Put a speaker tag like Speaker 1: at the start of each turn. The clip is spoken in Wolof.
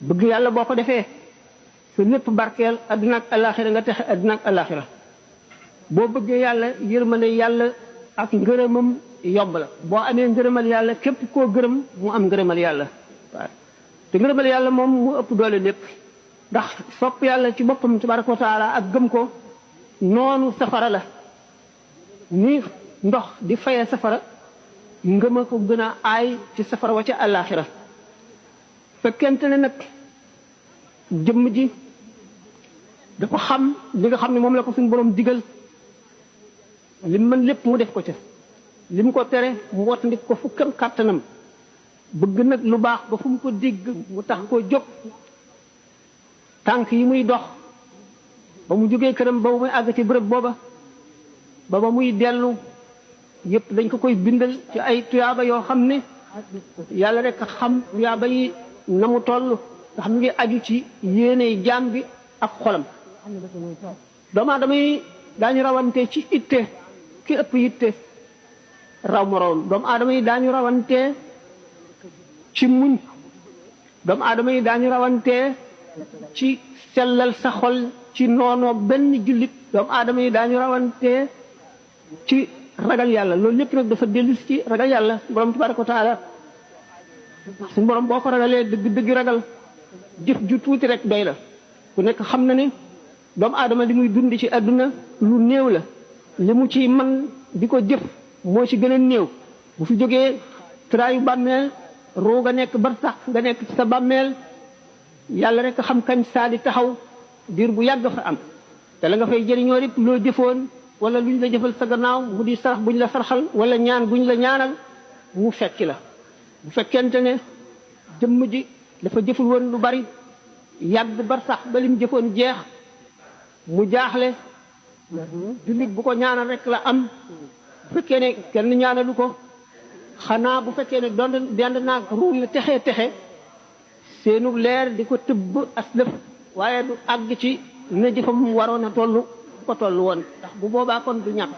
Speaker 1: bëgg yàlla boo ko defee sa lépp barkeel adduna ak alaxira nga texe adduna ak alaxira boo bëggee yàlla yërmande yàlla ak ngërëmam yomb la boo amee ngërëmal yàlla képp koo gërëm mu am ngërëmal yàlla waaw te ngërëmal yàlla moom mu ëpp doole lépp ndax sopp yàlla ci boppam tabaraka wa taala ak gëm ko noonu safara la ni ndox di fayee safara ngëma ko gën a aay ci safara wa ca alaxira fekkente ne nag jëmm ji dafa xam li nga xam ne moom la ko suñu borom digal li mën lépp mu def ko ca li mu ko tere mu wattandik ko fu kam kàttanam bëgg nag lu baax ba fu mu ko digg mu tax koo jóg tànk yi muy dox ba mu jógee këram ba muy àgg ci bërëb booba ba muy dellu yépp dañ ko koy bindal ci ay tuyaaba yoo xam ne yàlla rek xam tuyaaba yi na mu toll nga xam ngi aju ci yéene jaam bi ak xolam doomu aadama yi daañu rawante ci itte ki ëpp itte raw moroom doomu aadama yi daañu rawante ci muñ doomu aadama yi daañu rawante ci sellal sa xol ci noonoo benn jullit doomu aadama yi daañu rawante ci ragal yàlla loolu lépp nag dafa dellu ci ragal yàlla borom tabaraka wa taala suñu borom boo ko ragalee dëgg ragal jëf ju tuuti rek doy la ku nekk xam na ne doomu aadama li muy dund ci àdduna lu néew la li mu ci man di ko jëf moo ci gën a néew bu fi jógee traayu bàmmeel roo nga nekk bar sax nga nekk ci sa bàmmeel yàlla rek xam kañ saa di taxaw diir bu yàgg fa am te la nga fay jëriñoo lépp loo jëfoon wala luñ la jëfal sa gannaaw mu di sarax buñ la saraxal wala ñaan buñ la ñaanal mu fekki la bu fekkente ne jëmm ji dafa jëful woon lu bari yàgg bar sax ba lim jëfoon jeex mu jaaxle jullit bu ko ñaanal rek la am bu fekkee ne kenn ñaanalu ko xanaa bu fekkee ne doon dend naag ruum ne texe seenu leer di ko tëbb aslëf waaye du àgg ci ne jëfam waroon a toll ko toll woon ndax bu boobaa kon du ñàkk